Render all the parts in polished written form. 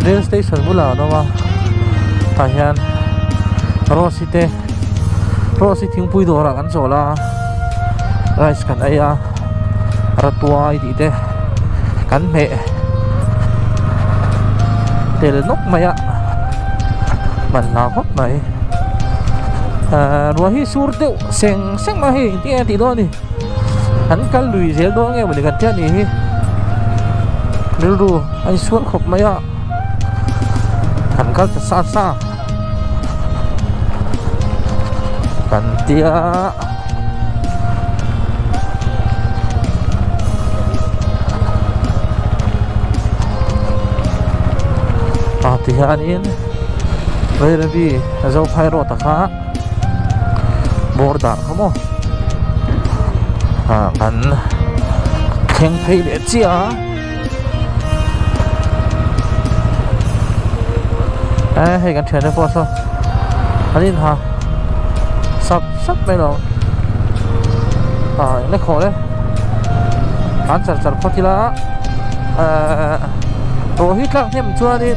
rail station bula no ma ta hian Rosie thingpui dora kan zola rice kan aya ratua ti te kan me tel nok maya man na khop mai ruahi surte seng ma hi ti do ni an kal lui zel do nge bani kan tia ni hi ru ai sur khop maya kan kal ta sa kan tia tihanin Rabi azau phairo takha borda khamo kan kheng phei le chia hei kan thene po so anin ha sắp mấy đâu nó khổ đấy hắn chặt phát thì là rồi hít lặng thêm chua đi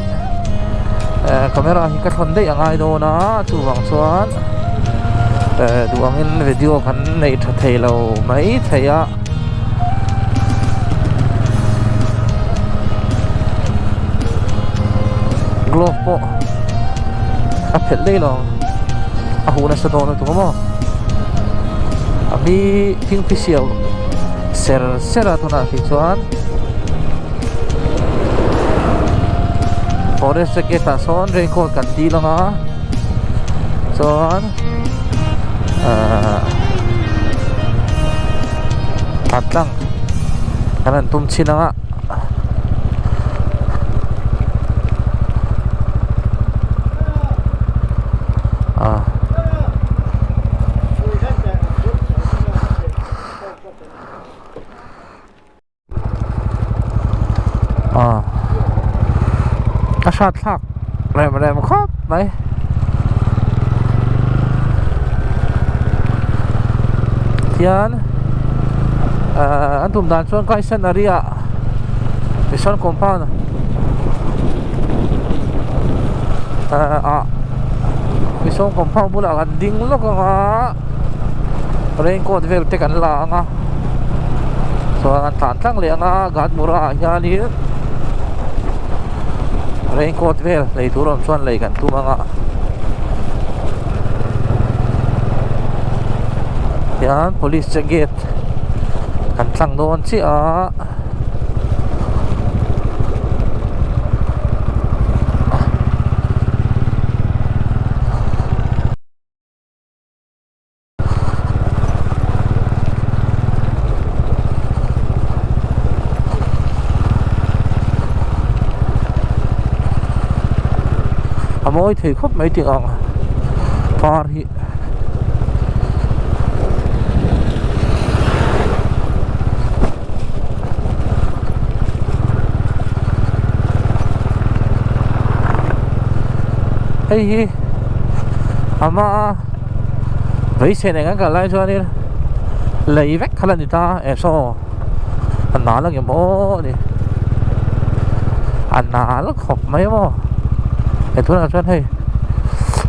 camera hi cắt phần đấy ở ngay đâu nó chụp vòng xoắn đuông in video hắn này thầy lâu mấy thầy ạ glove po apel đây rồi ahuna sa dono tu mo abi ping pisiaw sera to na fichuan forest seketa son record kan ti lang ha son atlang kanan tumchi na nga shot thak rem khop mai hian an tum dan chuan kai san area mission compound mission compound bula kan ding lo ka raincoat vel te kan la nga so an tan tlang le nga gat mura hian hi raincoat vel lei turom chuan lei kan tu manga yan police check gate kan tlang don chi a mỗi thì khúc mấy tiếng par hi hi ama vậy xe này cả lại cho nên lấy vách khá là người ta em so anh nói là cái mỏ đi anh nói là khóc mấy mỏ itu nak cuan hei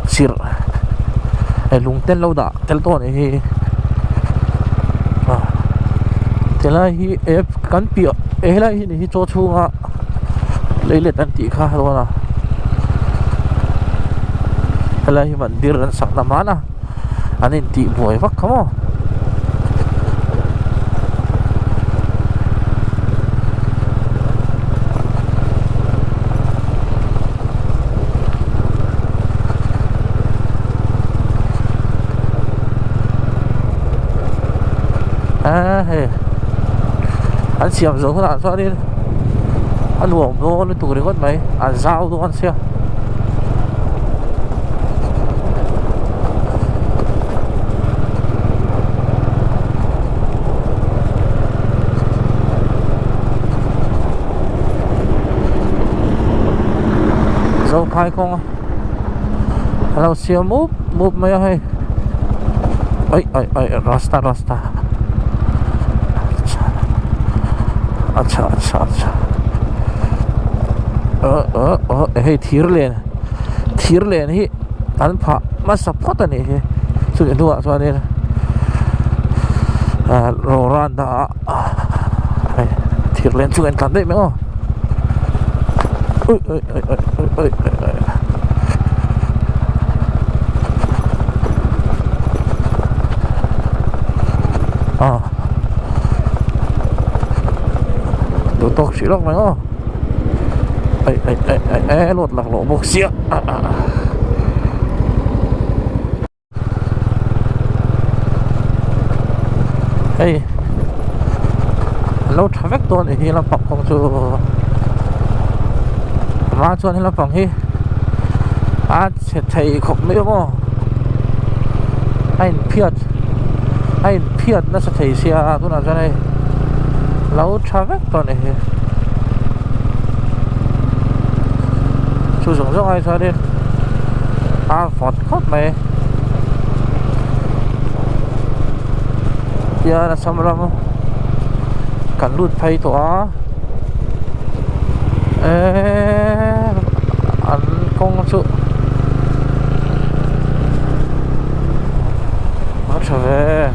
sir lung tel lâu đã tel to này tel là hi ep kan pi là hi ni cho chu nga lấy lệ tan ti kha đó na tel là hi mandir ran sak na mana anin ti boy vak kamo hey anh xiêm giống thế nào cho đi anh uổng vô lên tủ đấy con mấy anh dao thôi anh xem dâu khai không hello xiêm move mấy hay ấy rasta अच्छा hey thir len hi an pha ma support ani he chu dua chuanin ro ran da thir len chu an tlan dei mengo oi đồ tốt xí lắm mày không lột lạc lộ một xía lâu traffic tuần thì là bọc không chú mà chuan thì là bọc hi sẽ thấy không mấy mà anh phiệt nó sẽ thấy xe tôi nào cho này lâu traffic tuần này chú dùng ai sao đi Ford khóc mày giờ là xong rồi cần lút pay tỏa ăn công sự nó trở về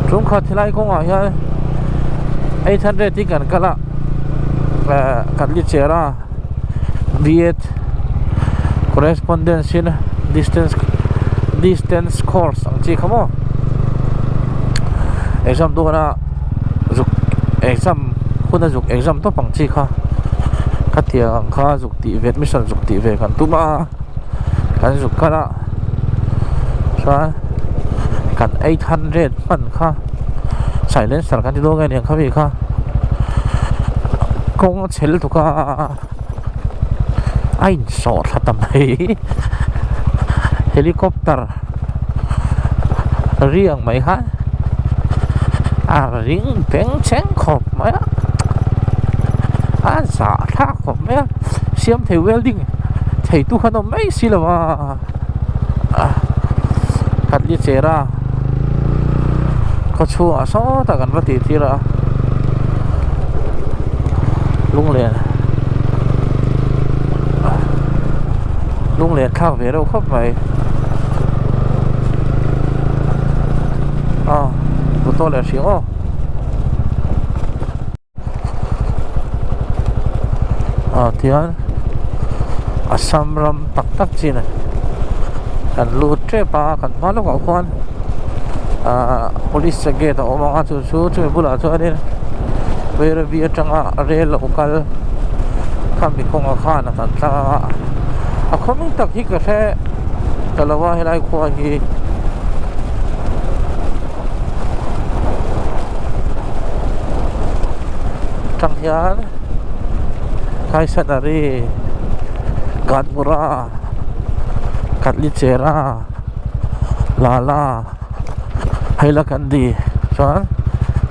chúng khát thì lại không hỏi ha 800 ที่กันก็ละกันลิเชรา V8 correspondence in distance course ang chi khamo exam do na juk exam khuna juk exam to pang chi kha katia kha juk ti vet mission juk ti ve kan tuma kan juk kala sa kan 800 man kha silence sar kan ti do ngai ne kha vi kha kong chel tu ka ain so tha tam hei helicopter riêng mấy ha riêng bén chén khop mấy giả thác khop mấy xem thầy welding thầy tu khăn mấy xí là mà cắt đi chế ra có chua số ta cần bắt thì ra lung liền khác về đâu khóc vậy tụi tôi là xíu thiên Samram tak chi này kan lu tre pa kan ma lo ka kwan police gate o ma chu bula chu ani ver vi atanga rel lokal kam bi kong khan tan ta a khoming tak hi ka the kalawa helai kho hi tang hian kai sanari Gadmura Katlichera Lala Hailakandi Soan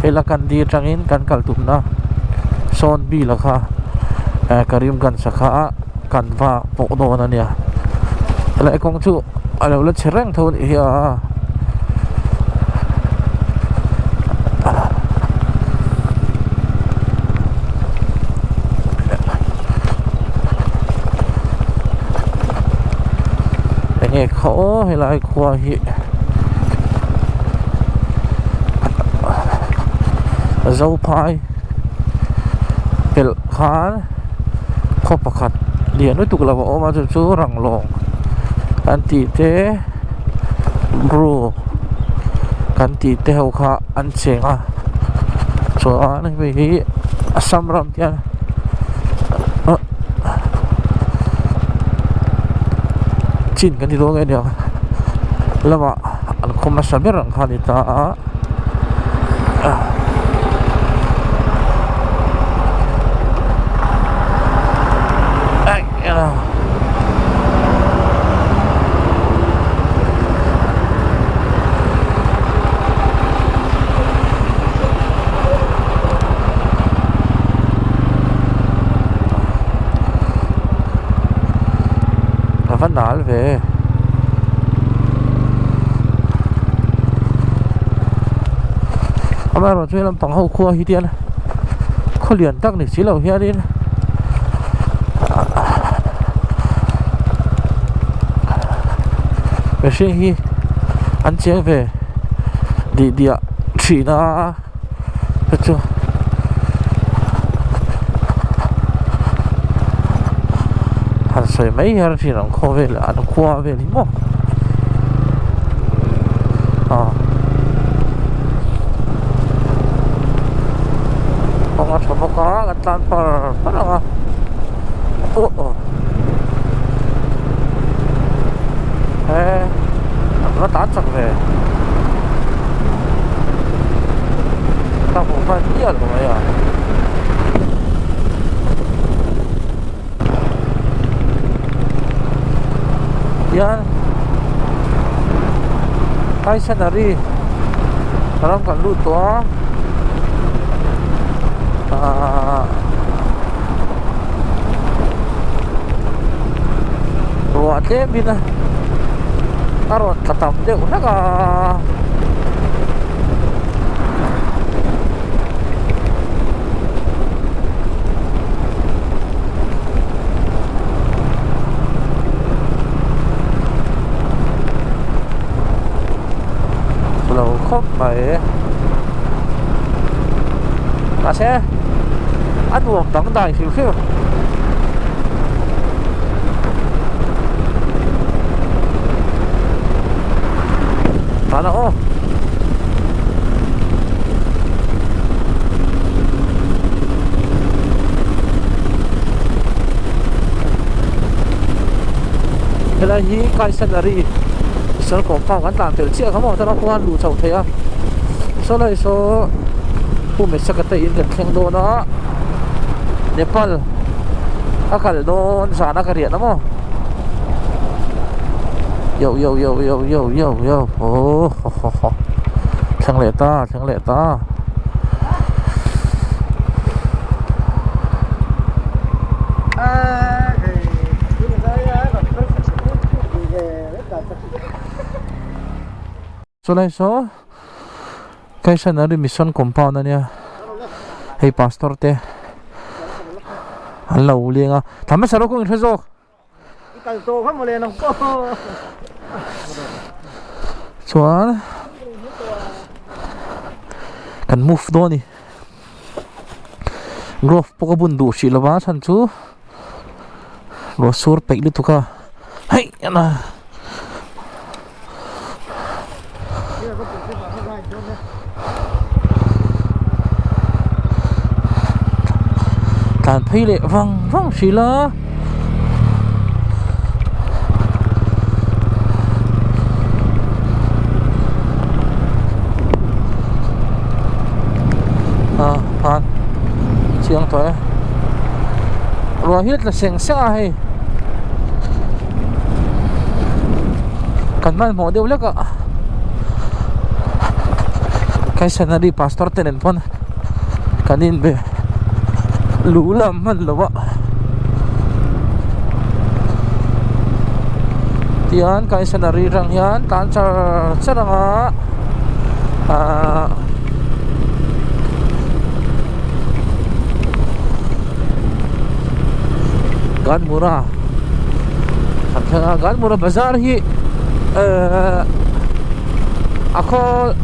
Hailakandi Trangin kan kaltumna Son B lakha Karim kan sakha kan va pokdo na niya ala kong chu ala ulat serang thon iya nghe khó hay là qua hiện dâu phai pel khán khó bạc khát liền nói tục là vợ mà chú răng lồng anh tì té bro anh tì té hậu khá anh chèn cho anh về Samram tiền chin kan dito ngay dia lama an ko masabi rang kanita ay yana Nal về เ ama rồi chơi làm bằng hậu khua hi tiền khó liền tắc để xí lầu here đi về sinh hi anh chén về đi đi ạ chỉ na được chưa hắn soi mấy giờ thì nó khó về là nó qua về đi mò ông ăn xong có cái tan phở bắt đầu nó tán chẳng về tao cũng phải biết rồi à yan cái scenery orang kan luto ruwate bina arot katam de unaga lầu khóc mày là xe ăn uống đóng đầy xíu xíu đó nó thế là gì cái scenery sân cổ phòng ăn tạm tiểu chia không mà nó không ăn đủ chậu thế à số này sốผู้มีสักแต่อินกันแข่งโดนเนาะเนปาลอากาศโดนสารอากาศเรียนนะมั้งโยโอ้แข่งเลต้าsố này số cái sân ở mission compound này nha hey pastor te anh lâu liền à thằng mấy sao đâu có người thấy rồi cái số không một liền không có xuống cần move đó đi growth poka bundu si lava san chu lo sur pek lu tuka hey na tàn thấy lệ văng xí lá phan chiang thôi rồi hết là seng xa hay cần mang mỏ đều lắc ạ cái sân đi pastor tên pon cần in về lú lắm mình lắm ạ tiyan cái scenery răng yan tan char nga Ganmura sampai Ganmura bazar hi ako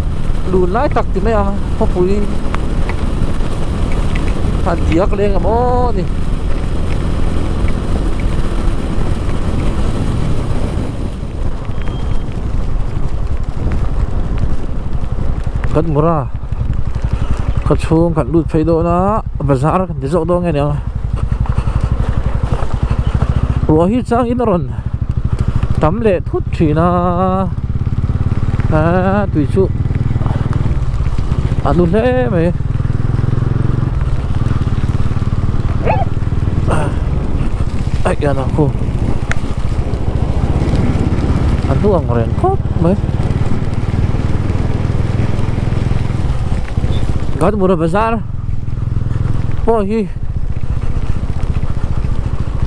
lunai tak ti maya popui diak leng mo ni Ganmura kachung kan lut phei do na bazar kan de zo do nge ne ruahi chang in ron tam le thut thina tui chu anu le me ai ya na ko anu ang ren khop me Ganmura bazar po hi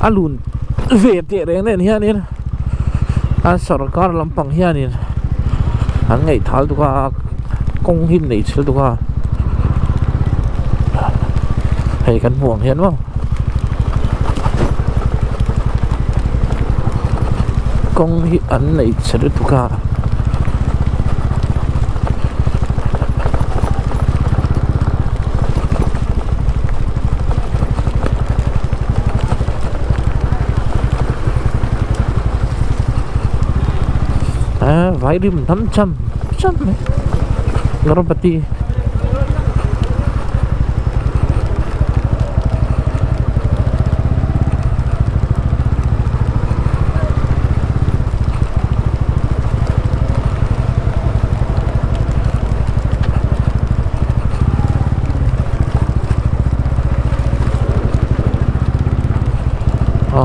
alun về tiện đấy nên hiện nên anh sarkar lampang hiện nên anh ngày tháo tụi công hin này chứ tụi hay cắn buồng hiện không công hi ấn này sẽ được cả vài đêm 500 trăm Ngarapati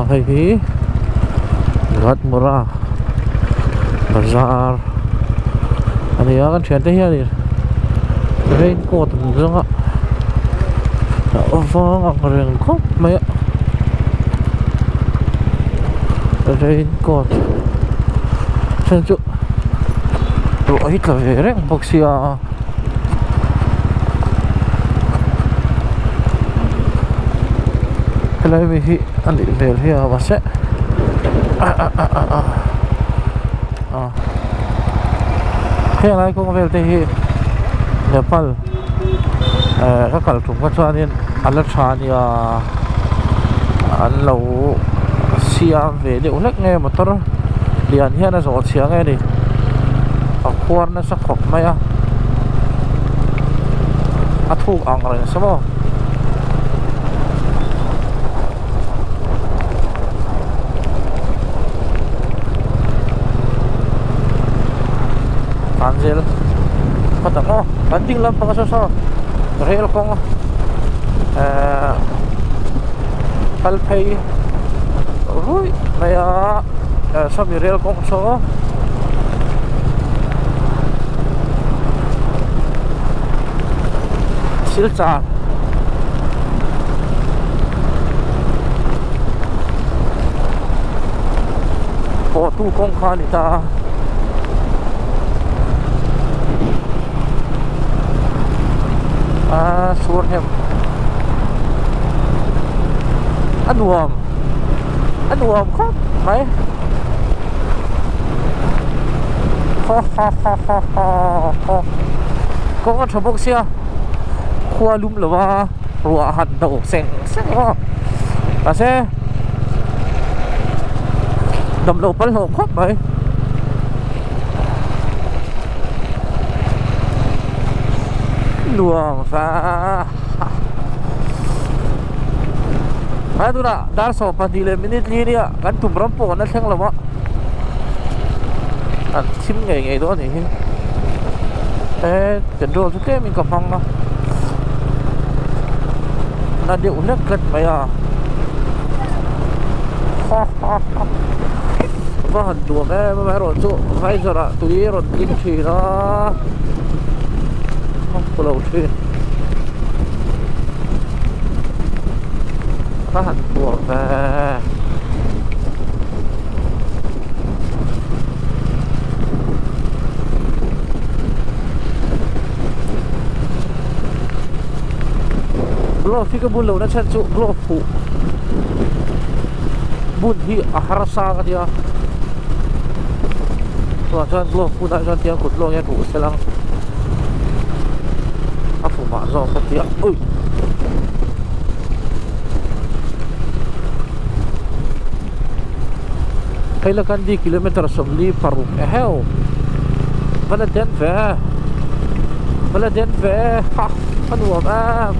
hay Gatmura Bazaar ano yan kan siyente yan raincoat nga ang raincoat maya raincoat sanjo rohit la vereng boxia helai mi hi andi vel hi avase kaya lai kong vel te hi Nepal ka kal thum ka chuanin ala thania an lo siam ve de ulek nge motor lian hian a zo chiang nge ni a khuar na sa khop mai a thuk ang ren samo Anzel patang oh banding lang pangasoso rail kong Palpay Uy maya sabi rail kong so Silcha ko tu kong kanita Suarhem Anuam kok mai có thằng bốc xe khoa lum là ba rùa hạt đậu seng seng ho là xe đầm đầu bắn hộp khóc vậy luang fa tu dah dar so 15 minit ni dia kan tu berapa nak teng lama an sim ngai đó ni cenderung tu ke min kapang na dia unek kat maya bahan dua me ron tu vai zara tu ron in thi na pulau Trin bahan dua me lo fika bulau na chancu lo fu bun hi aharasa ka dia to chan lo fu na chan tiang kut lo ya tu selang afu ma zo ka dia ui kailakan di kilometer somli parum ehel baladen ve ha panuam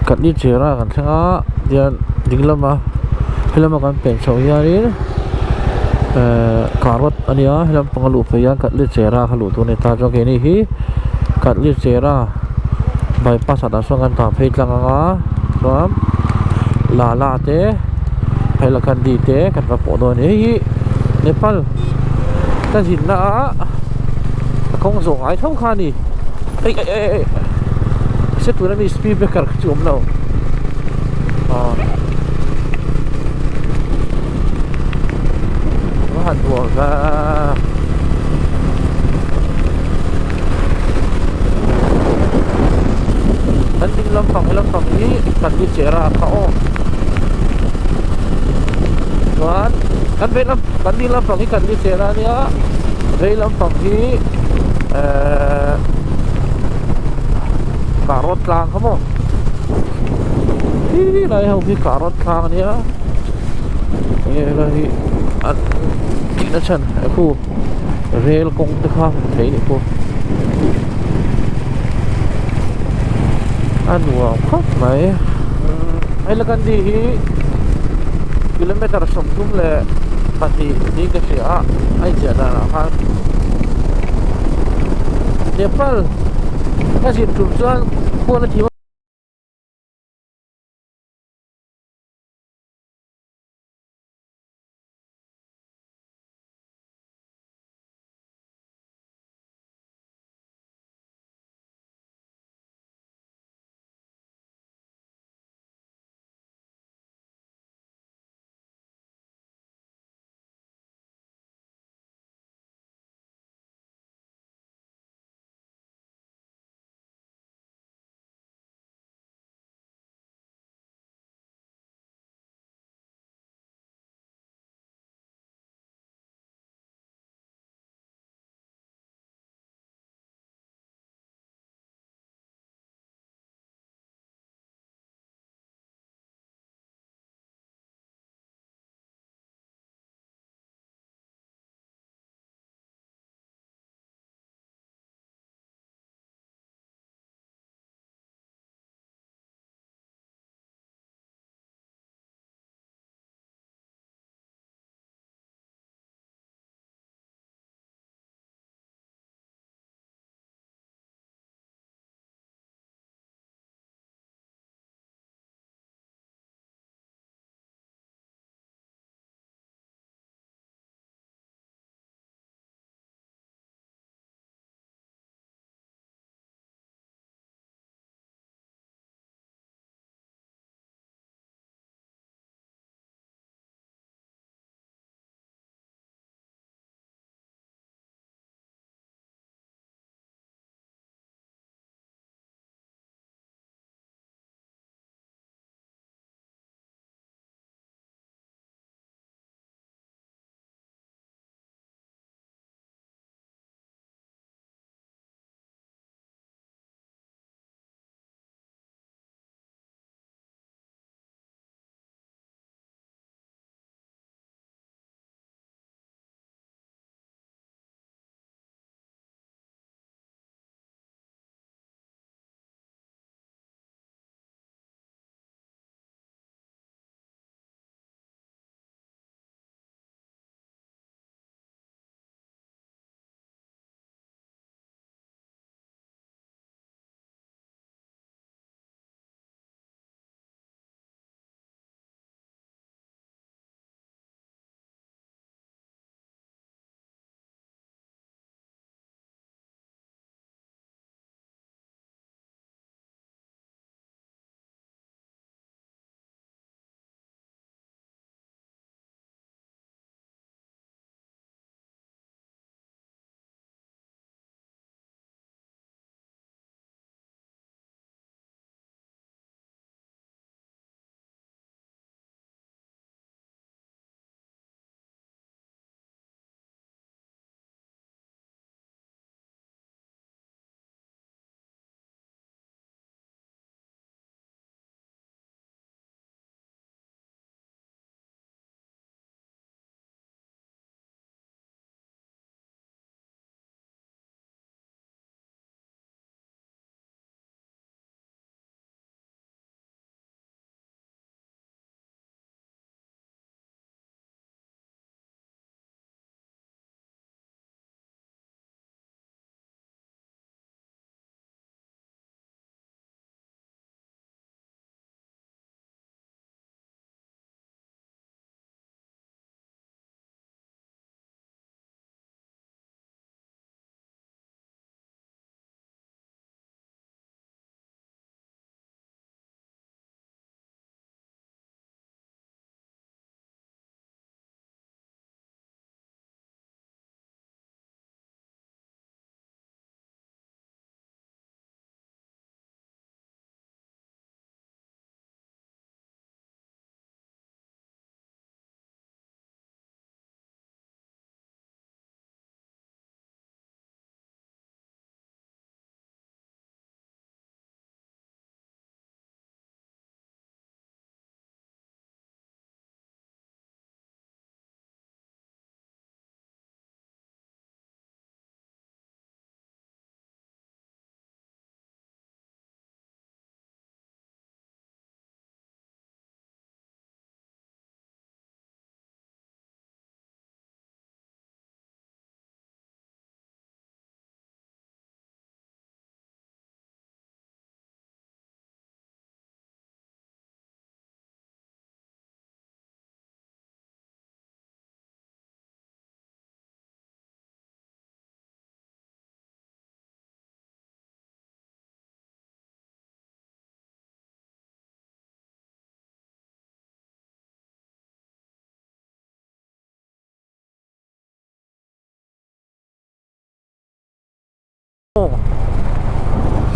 kat ni chera kan thanga dia dinglama helama kan pen so hianin karot ania helam pangalu pe yang kat li chera halu tu ne ta jong ke ni hi kat li chera bypass ada so kan ta phei tlang anga ram la te hela kan di te kan va po do ne hi Nepal ta jin na không zo ai thong kha ni ei se tu na mi speed breaker chum no hàn thua ra dan di lampang ini kan di cerah kau tuan kan belam kan di lampang ikan di cerah ni ya lampang ni karot lang kamu ini lah yang karot lang ni ya ini lagi nó chân khu rail công tức không thấy đi cô ăn uống khóc mấy hay là cái gì kilometer sống chung là pasti đi cái gì à ai chơi ra là Nepal cái gì chụp cho cô nó chỉ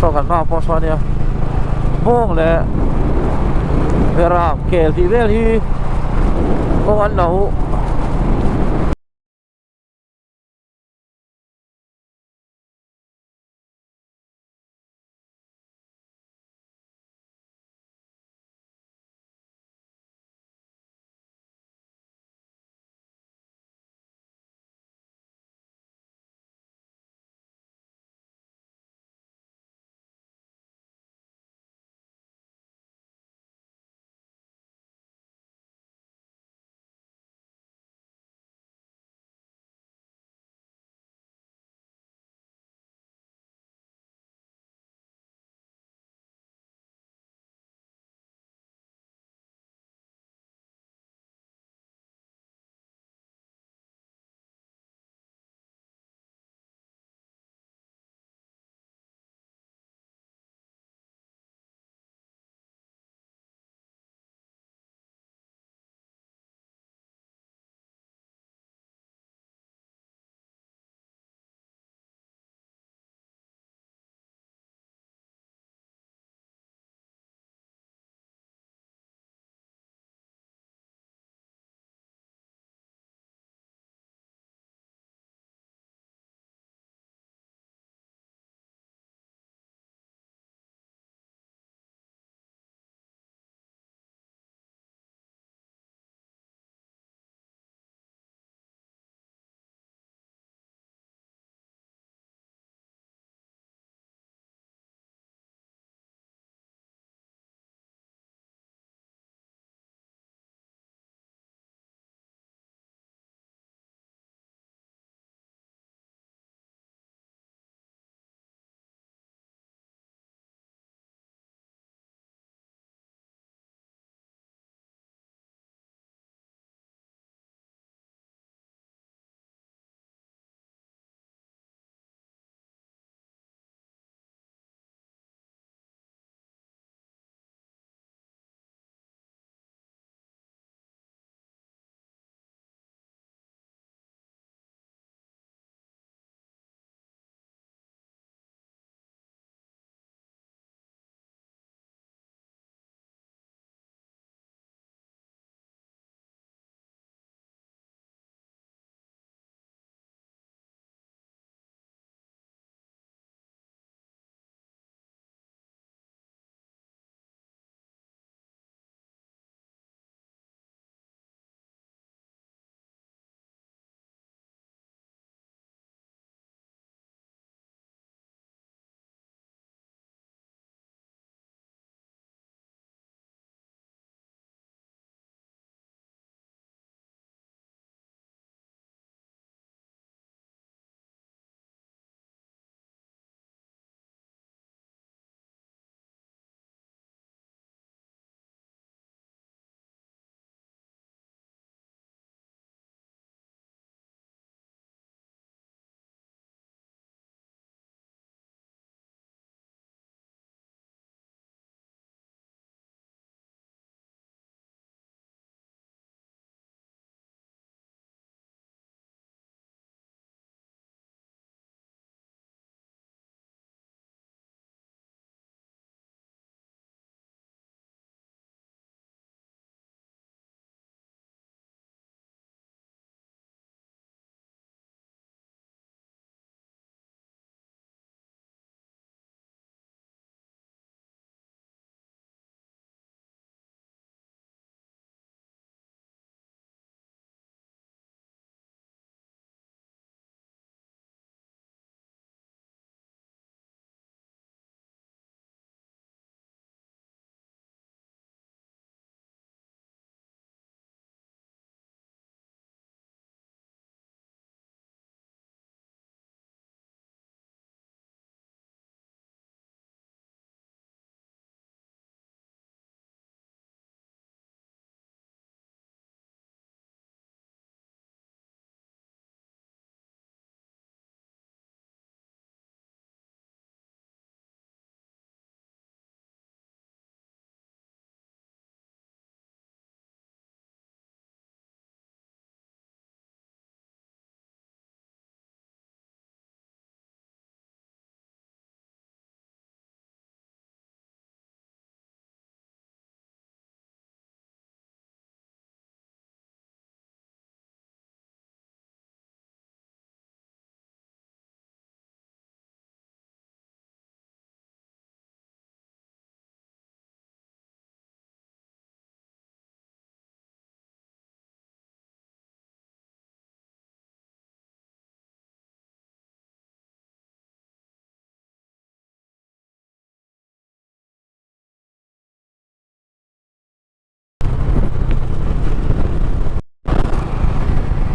so kan ma po so nia bong le vera kel ti vel hi ko an no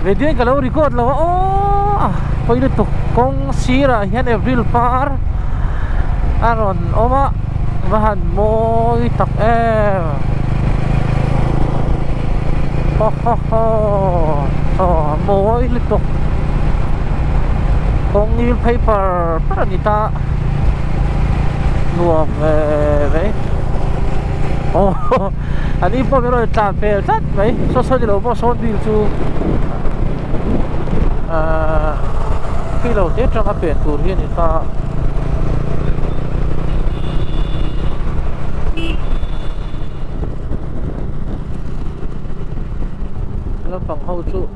video kalau record lawa oh pwede to kung sira yan April par aron oma bahan mo itak ho ho ho oh mo ilito kung newspaper para nita nuam đấy oh anh đi po pero tan pe tat mấy so so lo po so bil chu khi đầu tết trong các biển tour hiện thì ta nó bằng hậu chu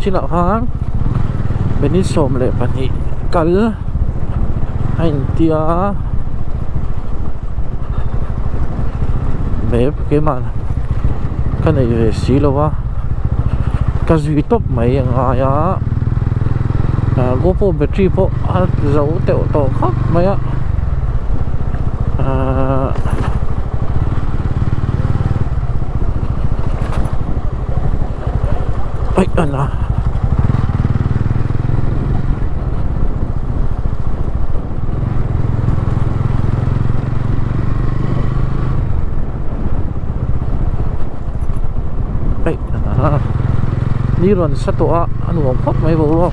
chỉ là hàng bên đi xôm lệ bạn nhỉ cල් anh tia bếp cái màn cái này về xí lâu quá cái duy top mấy ngài á GoPro battery po dấu tiểu tổ khóc mấy á ấy anh à ấy đi rồi sát tổ anh uống khóc mấy vụ luôn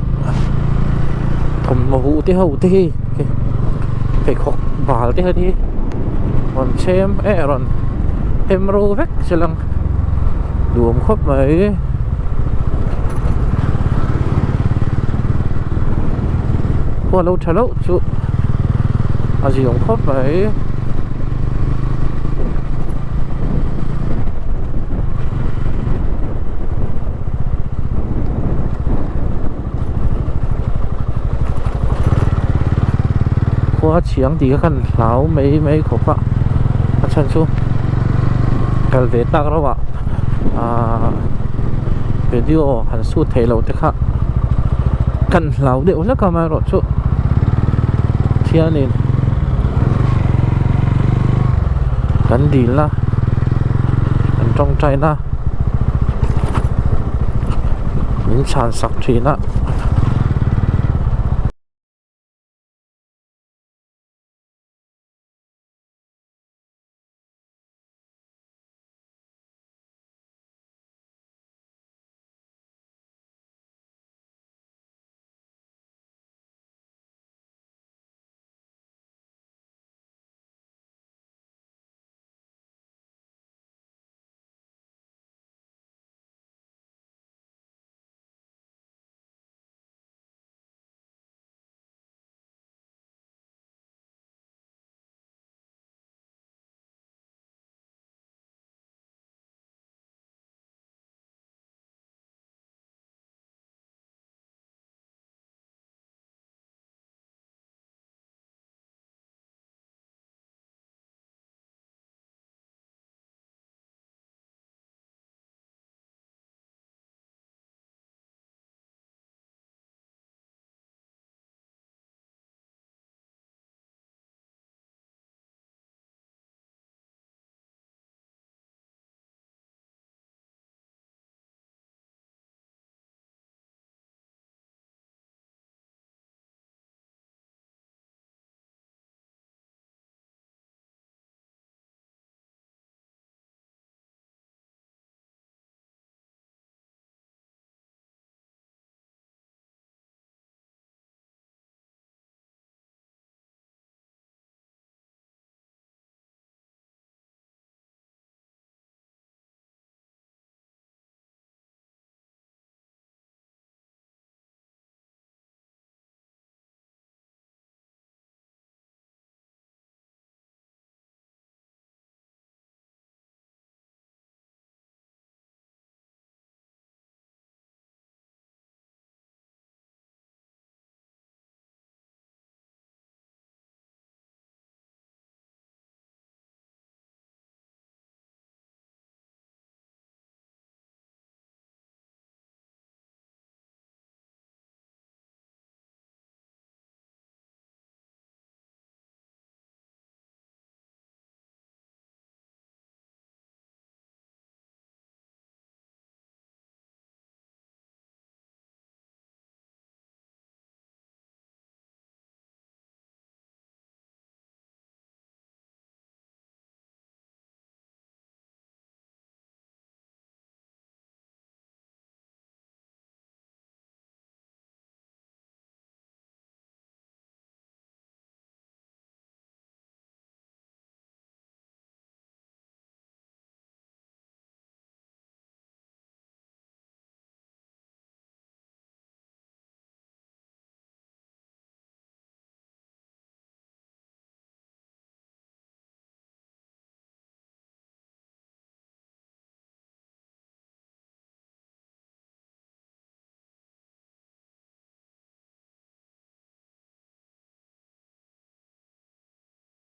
thầm mà vụ thế hậu thế cái khóc vào thế đi còn xem rồi em rô vét sẽ lăng đuổi khóc mấy qua lâu chờ lâu chú gì cũng khóc mấy qua chiang thì cái khăn lão mấy khóc ạ chân chú cái về tắc đó ạ video hẳn su thể lâu thế khác cần lão điệu rất là mai rồi chú thiên nên cần đi là trong trái na những sản sắc thì na